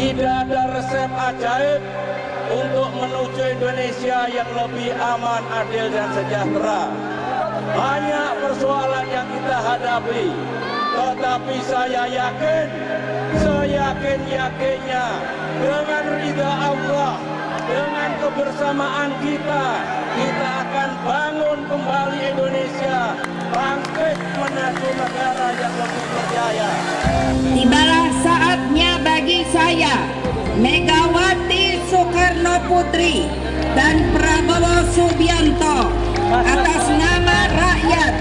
Tidak ada resep ajaib untuk menuju Indonesia yang lebih aman, adil, dan sejahtera. Banyak persoalan yang kita hadapi, tetapi saya yakin, seyakin-yakinnya, dengan ridha Allah, dengan kebersamaan kita akan bangun kembali Indonesia, bangkit menuju negara yang lebih berjaya. Tibalah saatnya bagi saya, Megawati Soekarno Putri dan Prabowo Subianto, atas nama rakyat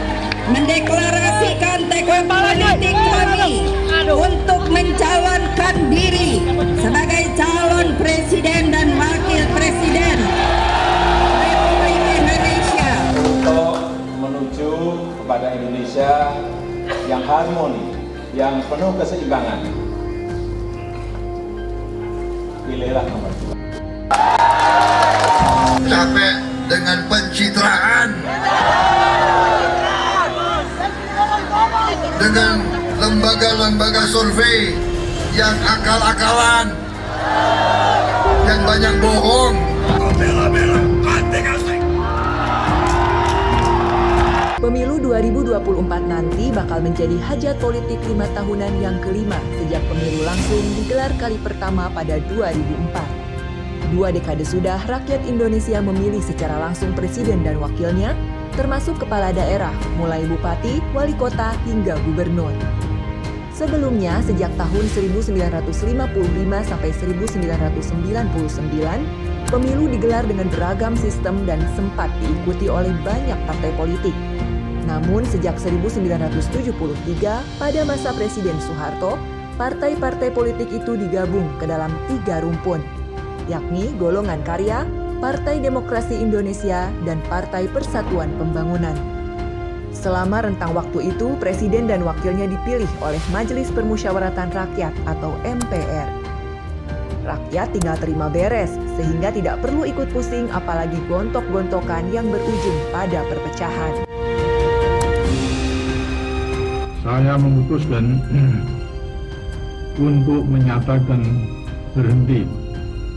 mendeklarasikan tekad politik kami untuk mencalonkan diri sebagai calon presiden dan wakil presiden Republik Indonesia untuk menuju kepada Indonesia yang harmoni, yang penuh keseimbangan. Pilihlah nomor 2. Capek dengan pencitraan, dengan lembaga-lembaga survei yang akal-akalan, yang banyak bohong. Pemilu 2024 nanti bakal menjadi hajat politik 5 tahunan yang kelima sejak pemilu langsung digelar kali pertama pada 2004. 2 dekade sudah rakyat Indonesia memilih secara langsung presiden dan wakilnya, termasuk kepala daerah, mulai bupati, wali kota, hingga gubernur. Sebelumnya, sejak tahun 1955 sampai 1999, pemilu digelar dengan beragam sistem dan sempat diikuti oleh banyak partai politik. Namun sejak 1973, pada masa Presiden Soeharto, partai-partai politik itu digabung ke dalam 3 rumpun, yakni Golongan Karya, Partai Demokrasi Indonesia, dan Partai Persatuan Pembangunan. Selama rentang waktu itu, presiden dan wakilnya dipilih oleh Majelis Permusyawaratan Rakyat atau MPR. Rakyat tinggal terima beres, sehingga tidak perlu ikut pusing apalagi gontok-gontokan yang berujung pada perpecahan. Saya memutuskan untuk menyatakan berhenti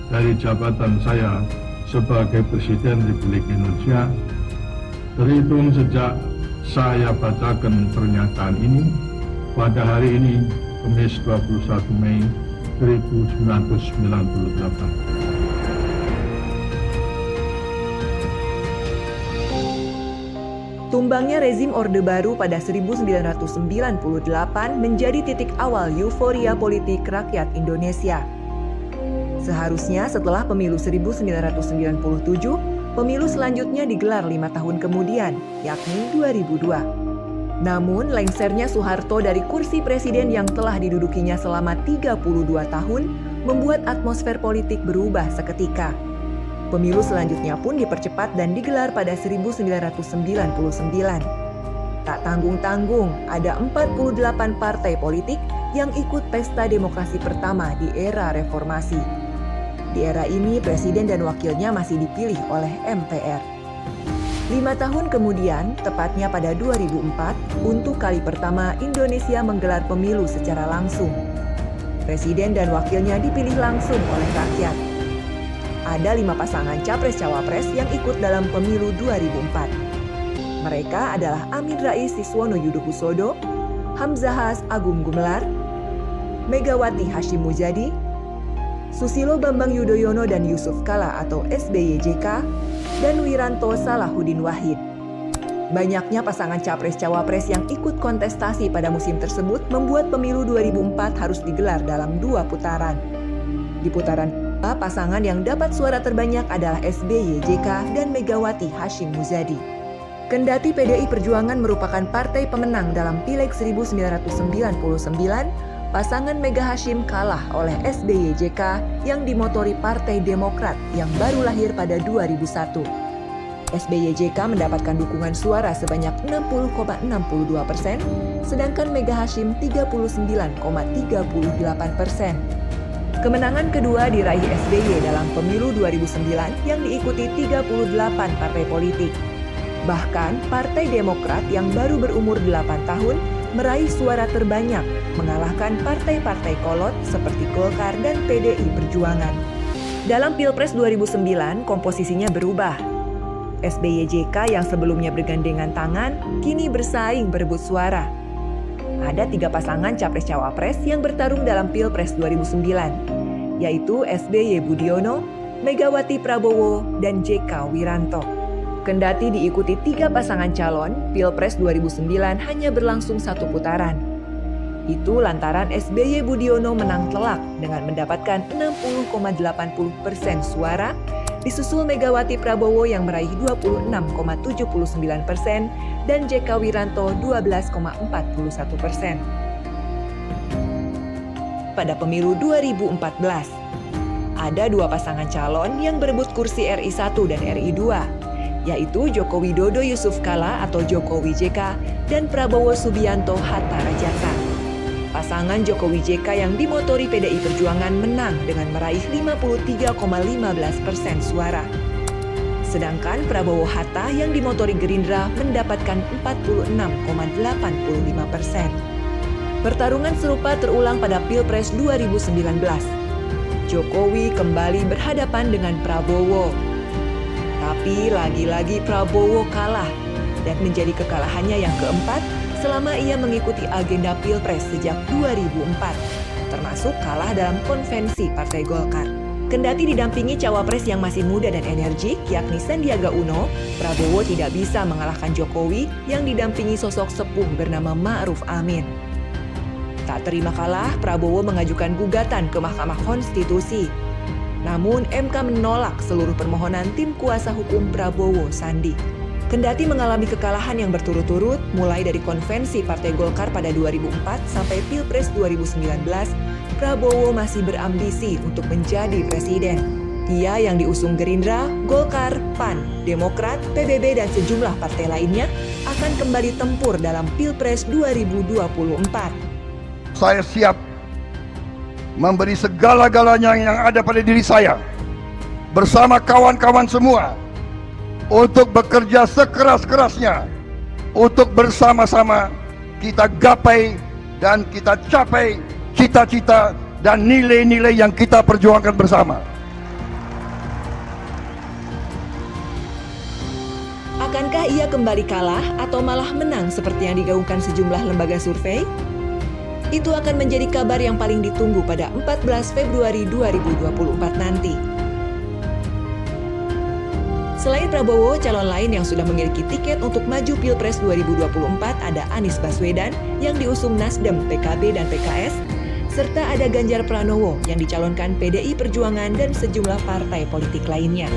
dari jabatan saya sebagai Presiden Republik Indonesia terhitung sejak saya bacakan pernyataan ini pada hari ini, Kamis 21 Mei 1998. Tumbangnya rezim Orde Baru pada 1998 menjadi titik awal euforia politik rakyat Indonesia. Seharusnya setelah pemilu 1997, pemilu selanjutnya digelar 5 tahun kemudian, yakni 2002. Namun, lengsernya Soeharto dari kursi presiden yang telah didudukinya selama 32 tahun membuat atmosfer politik berubah seketika. Pemilu selanjutnya pun dipercepat dan digelar pada 1999. Tak tanggung-tanggung, ada 48 partai politik yang ikut pesta demokrasi pertama di era reformasi. Di era ini, presiden dan wakilnya masih dipilih oleh MPR. 5 tahun kemudian, tepatnya pada 2004, untuk kali pertama Indonesia menggelar pemilu secara langsung. Presiden dan wakilnya dipilih langsung oleh rakyat. Ada 5 pasangan capres-cawapres yang ikut dalam pemilu 2004. Mereka adalah Amin Rais Siswono Yudhoyono, Hamzahas Agung Gumelar, Megawati Hashim Muzadi, Susilo Bambang Yudhoyono dan Yusuf Kala atau SBY JK, dan Wiranto Salahuddin Wahid. Banyaknya pasangan capres-cawapres yang ikut kontestasi pada musim tersebut membuat pemilu 2004 harus digelar dalam 2 putaran. Di putaran pasangan yang dapat suara terbanyak adalah SBY JK dan Megawati Hashim Muzadi. Kendati PDI Perjuangan merupakan partai pemenang dalam Pileg 1999, pasangan Mega Hashim kalah oleh SBY JK yang dimotori Partai Demokrat yang baru lahir pada 2001. SBY JK mendapatkan dukungan suara sebanyak 60,62%, sedangkan Mega Hashim 39,38%. Kemenangan kedua diraih SBY dalam pemilu 2009 yang diikuti 38 partai politik. Bahkan Partai Demokrat yang baru berumur 8 tahun meraih suara terbanyak, mengalahkan partai-partai kolot seperti Golkar dan PDI Perjuangan. Dalam Pilpres 2009, komposisinya berubah. SBY JK yang sebelumnya bergandengan tangan, kini bersaing berebut suara. Ada 3 pasangan Capres-Cawapres yang bertarung dalam Pilpres 2009, yaitu SBY Budiono, Megawati Prabowo, dan JK Wiranto. Kendati diikuti 3 pasangan calon, Pilpres 2009 hanya berlangsung 1 putaran. Itu lantaran SBY Budiono menang telak dengan mendapatkan 60,80% suara, disusul Megawati Prabowo yang meraih 26,79% dan JK Wiranto 12,41%. Pada pemilu 2014, ada 2 pasangan calon yang berebut kursi RI 1 dan RI 2, yaitu Joko Widodo Yusuf Kala atau Jokowi JK dan Prabowo Subianto Hatta Rajasa. Pasangan Jokowi JK yang dimotori PDI Perjuangan menang dengan meraih 53,15% suara. Sedangkan Prabowo Hatta yang dimotori Gerindra mendapatkan 46,85%. Pertarungan serupa terulang pada Pilpres 2019. Jokowi kembali berhadapan dengan Prabowo. Tapi lagi-lagi Prabowo kalah dan menjadi kekalahannya yang keempat selama ia mengikuti agenda Pilpres sejak 2004, termasuk kalah dalam konvensi Partai Golkar. Kendati didampingi cawapres yang masih muda dan energik, yakni Sandiaga Uno, Prabowo tidak bisa mengalahkan Jokowi yang didampingi sosok sepuh bernama Ma'ruf Amin. Tak terima kalah, Prabowo mengajukan gugatan ke Mahkamah Konstitusi. Namun MK menolak seluruh permohonan tim kuasa hukum Prabowo Sandi. Kendati mengalami kekalahan yang berturut-turut, mulai dari konvensi Partai Golkar pada 2004 sampai Pilpres 2019, Prabowo masih berambisi untuk menjadi presiden. Dia yang diusung Gerindra, Golkar, PAN, Demokrat, PBB, dan sejumlah partai lainnya akan kembali tempur dalam Pilpres 2024. Saya siap memberi segala-galanya yang ada pada diri saya bersama kawan-kawan semua untuk bekerja sekeras-kerasnya untuk bersama-sama kita gapai dan kita capai cita-cita dan nilai-nilai yang kita perjuangkan bersama. Akankah ia kembali kalah atau malah menang seperti yang digaungkan sejumlah lembaga survei? Itu akan menjadi kabar yang paling ditunggu pada 14 Februari 2024 nanti. Selain Prabowo, calon lain yang sudah memiliki tiket untuk maju Pilpres 2024 ada Anies Baswedan yang diusung Nasdem, PKB, dan PKS, serta ada Ganjar Pranowo yang dicalonkan PDI Perjuangan dan sejumlah partai politik lainnya.